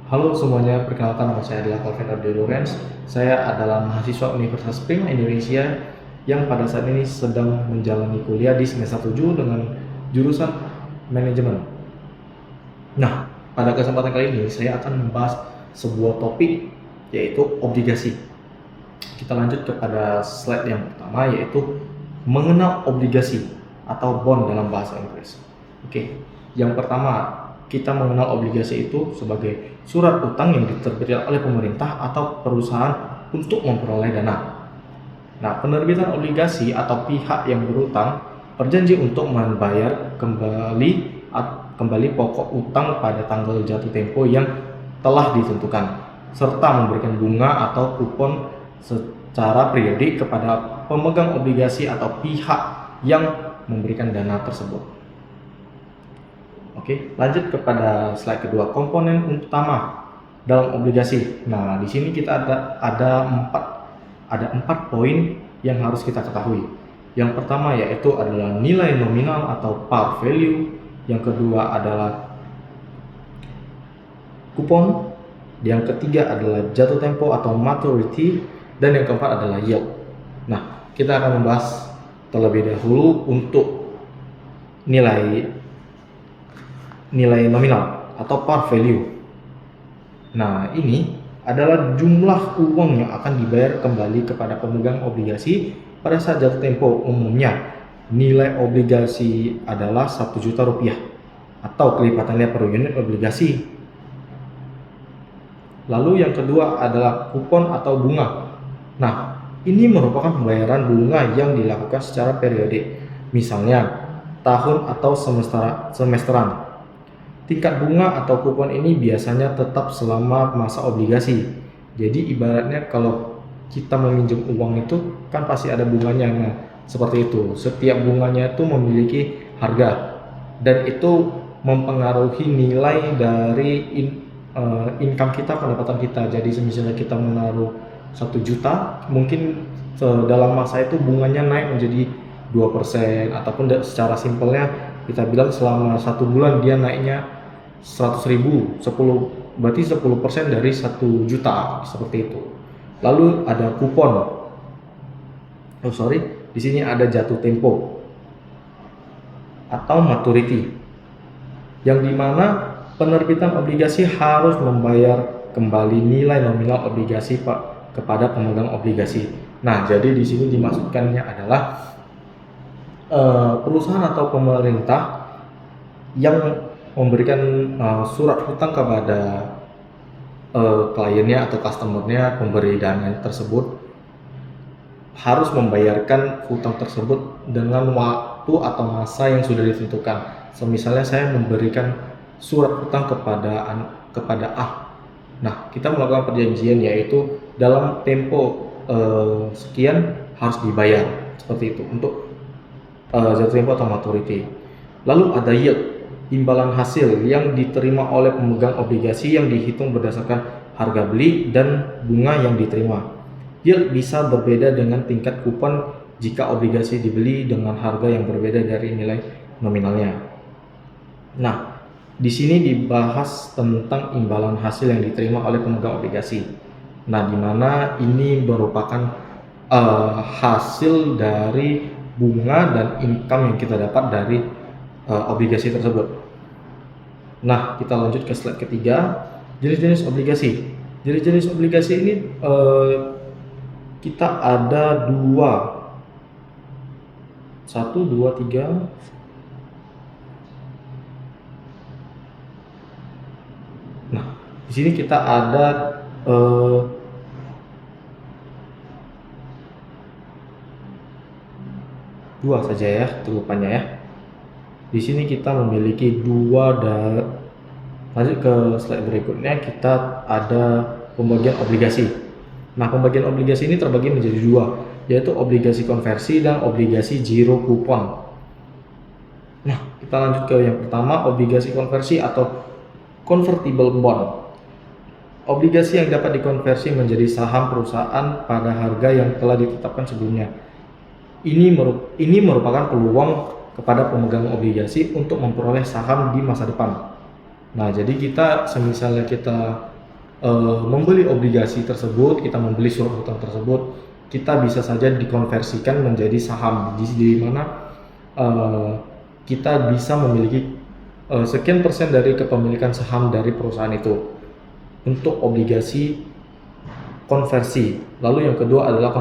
Halo semuanya, perkenalkan nama saya adalah Calvin Ardi Lorenz. Saya adalah mahasiswa Universitas Prima Indonesia yang pada saat ini sedang menjalani kuliah di semester 7 dengan jurusan manajemen. Nah, pada kesempatan kali ini saya akan membahas sebuah topik yaitu obligasi. Kita lanjut kepada slide yang pertama yaitu mengenal obligasi atau bond dalam bahasa Inggris. Oke, yang pertama kita mengenal obligasi itu sebagai surat utang yang diterbitkan oleh pemerintah atau perusahaan untuk memperoleh dana. Nah, penerbitan obligasi atau pihak yang berutang berjanji untuk membayar kembali pokok utang pada tanggal jatuh tempo yang telah ditentukan, serta memberikan bunga atau kupon secara periodik kepada pemegang obligasi atau pihak yang memberikan dana tersebut. Oke, lanjut kepada slide kedua, komponen utama dalam obligasi. Nah, di sini kita ada empat poin yang harus kita ketahui. Yang pertama yaitu adalah nilai nominal atau par value. Yang kedua adalah kupon. Yang ketiga adalah jatuh tempo atau maturity. Dan yang keempat adalah yield. Nah, kita akan membahas terlebih dahulu untuk nilai nominal atau par value. Nah, ini adalah jumlah uang yang akan dibayar kembali kepada pemegang obligasi pada saat jatuh tempo. Umumnya nilai obligasi adalah 1 juta rupiah atau kelipatannya per unit obligasi. Lalu yang kedua adalah kupon atau bunga. Nah, ini merupakan pembayaran bunga yang dilakukan secara periodik, misalnya tahun atau semesteran. Tingkat bunga atau kupon ini biasanya tetap selama masa obligasi. Jadi ibaratnya kalau kita meminjam uang itu kan pasti ada bunganya. Nah, seperti itu. Setiap bunganya itu memiliki harga dan itu mempengaruhi nilai dari income kita, pendapatan kita. Jadi misalnya kita menaruh 1 juta, mungkin dalam masa itu bunganya naik menjadi 2%, ataupun secara simpelnya kita bilang selama 1 bulan dia naiknya 100.000, 10 berarti 10% dari 1 juta, seperti itu. Lalu ada kupon. Di sini ada jatuh tempo atau maturity, yang dimana penerbitan obligasi harus membayar kembali nilai nominal obligasi kepada pemegang obligasi. Nah, jadi di sini dimaksudkannya adalah perusahaan atau pemerintah yang memberikan surat hutang kepada kliennya atau customernya, pemberi dana tersebut, harus membayarkan hutang tersebut dengan waktu atau masa yang sudah ditentukan. Misalnya saya memberikan surat hutang kepada A. Nah, kita melakukan perjanjian yaitu dalam tempo sekian harus dibayar, seperti itu untuk jatuh tempo atau maturity. Lalu ada yield, imbalan hasil yang diterima oleh pemegang obligasi yang dihitung berdasarkan harga beli dan bunga yang diterima. Yield bisa berbeda dengan tingkat kupon jika obligasi dibeli dengan harga yang berbeda dari nilai nominalnya. Nah, di sini dibahas tentang imbalan hasil yang diterima oleh pemegang obligasi. Nah, di mana ini merupakan hasil dari bunga dan income yang kita dapat dari obligasi tersebut. Nah, kita lanjut ke slide ketiga, jenis-jenis obligasi. Jenis-jenis obligasi ini kita ada 1, 2, 3. Nah, di sini kita ada 2 saja ya, tutupannya ya. Di sini kita memiliki 2 lanjut ke slide berikutnya, kita ada pembagian obligasi. Nah, pembagian obligasi ini terbagi menjadi 2, yaitu obligasi konversi dan obligasi zero kupon. Nah, kita lanjut ke yang pertama, obligasi konversi atau convertible bond. Obligasi yang dapat dikonversi menjadi saham perusahaan pada harga yang telah ditetapkan sebelumnya. Ini merupakan peluang kepada pemegang obligasi untuk memperoleh saham di masa depan. Nah, jadi kita misalnya kita membeli obligasi tersebut, kita membeli surat hutang tersebut, kita bisa saja dikonversikan menjadi saham, di mana kita bisa memiliki sekian persen dari kepemilikan saham dari perusahaan itu untuk obligasi konversi. Lalu yang kedua adalah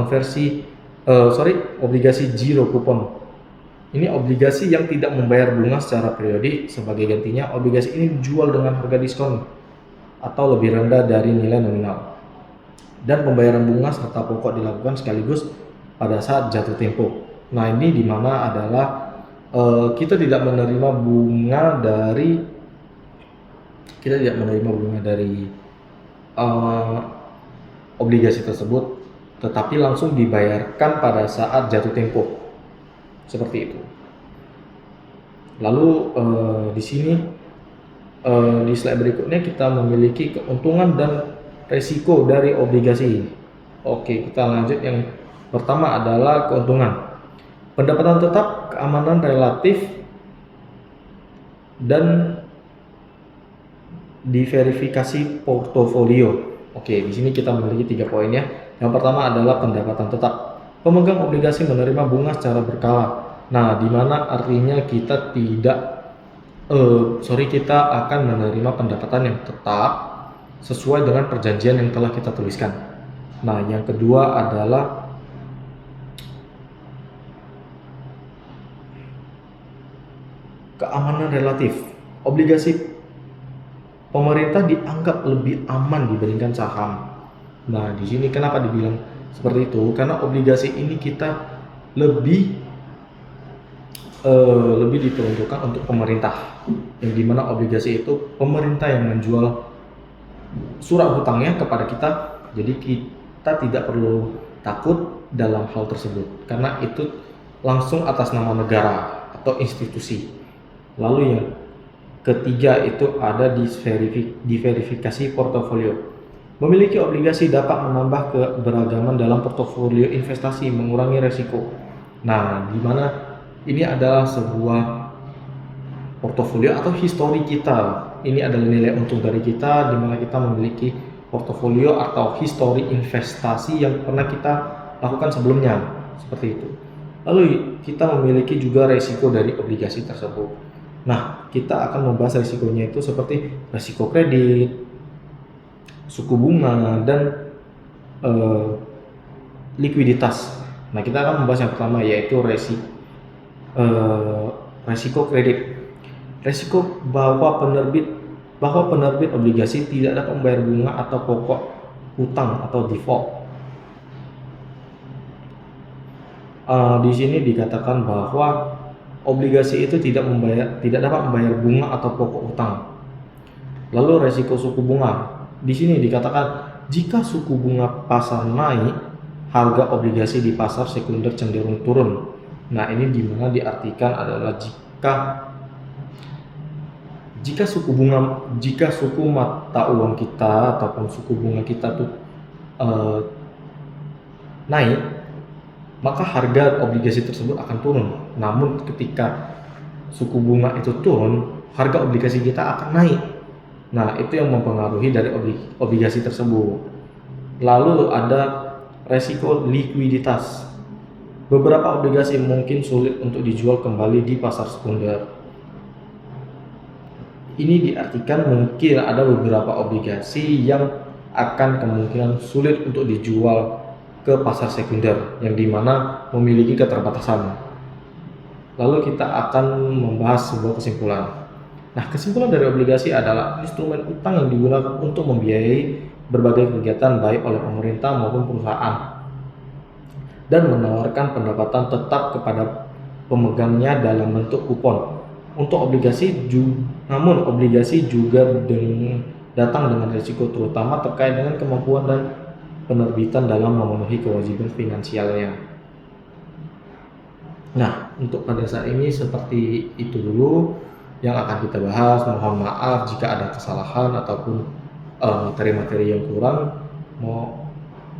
obligasi zero coupon. Ini obligasi yang tidak membayar bunga secara periodik. Sebagai gantinya, obligasi ini dijual dengan harga diskon atau lebih rendah dari nilai nominal. Dan pembayaran bunga serta pokok dilakukan sekaligus pada saat jatuh tempo. Nah, ini dimana adalah kita tidak menerima bunga dari obligasi tersebut, tetapi langsung dibayarkan pada saat jatuh tempo. Seperti itu. Lalu di sini di slide berikutnya kita memiliki keuntungan dan resiko dari obligasi. Oke, kita lanjut. Yang pertama adalah keuntungan. Pendapatan tetap, keamanan relatif, dan diverifikasi portofolio. Oke, di sini kita memiliki 3 poin ya. Yang pertama adalah pendapatan tetap. Pemegang obligasi menerima bunga secara berkala. Nah, di mana artinya kita kita akan menerima pendapatan yang tetap sesuai dengan perjanjian yang telah kita tuliskan. Nah, yang kedua adalah keamanan relatif. Obligasi pemerintah dianggap lebih aman dibandingkan saham. Nah, di sini kenapa dibilang seperti itu? Karena obligasi ini kita lebih diperuntukkan untuk pemerintah, yang dimana obligasi itu pemerintah yang menjual surat hutangnya kepada kita, jadi kita tidak perlu takut dalam hal tersebut karena itu langsung atas nama negara atau institusi. Lalu yang ketiga itu ada diverifikasi portofolio. Memiliki obligasi dapat menambah keberagaman dalam portofolio investasi, mengurangi resiko. Nah, di mana ini adalah sebuah portofolio atau histori kita. Ini adalah nilai untung dari kita, di mana kita memiliki portofolio atau histori investasi yang pernah kita lakukan sebelumnya, seperti itu. Lalu kita memiliki juga resiko dari obligasi tersebut. Nah, kita akan membahas resikonya itu seperti resiko kredit, suku bunga, dan likuiditas. Nah, kita akan membahas yang pertama, yaitu resiko kredit. Resiko bahwa penerbit obligasi tidak dapat membayar bunga atau pokok hutang atau default. Di sini dikatakan bahwa obligasi itu tidak dapat membayar bunga atau pokok hutang. Lalu resiko suku bunga. Di sini dikatakan jika suku bunga pasar naik, harga obligasi di pasar sekunder cenderung turun. Nah, ini dimana diartikan adalah jika suku mata uang kita ataupun suku bunga kita tuh naik, maka harga obligasi tersebut akan turun. Namun ketika suku bunga itu turun, harga obligasi kita akan naik. Nah, itu yang mempengaruhi dari obligasi tersebut. Lalu ada resiko likuiditas. Beberapa obligasi mungkin sulit untuk dijual kembali di pasar sekunder. Ini diartikan mungkin ada beberapa obligasi yang akan kemungkinan sulit untuk dijual ke pasar sekunder, yang dimana memiliki keterbatasan. Lalu kita akan membahas sebuah kesimpulan. Nah, kesimpulan dari obligasi adalah instrumen utang yang digunakan untuk membiayai berbagai kegiatan baik oleh pemerintah maupun perusahaan, dan menawarkan pendapatan tetap kepada pemegangnya dalam bentuk kupon. Namun obligasi juga datang dengan risiko, terutama terkait dengan kemampuan dan penerbitan dalam memenuhi kewajiban finansialnya. Nah, untuk pada saat ini seperti itu dulu yang akan kita bahas. Mohon maaf jika ada kesalahan ataupun materi-materi yang kurang.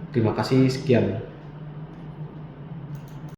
Terima kasih, sekian.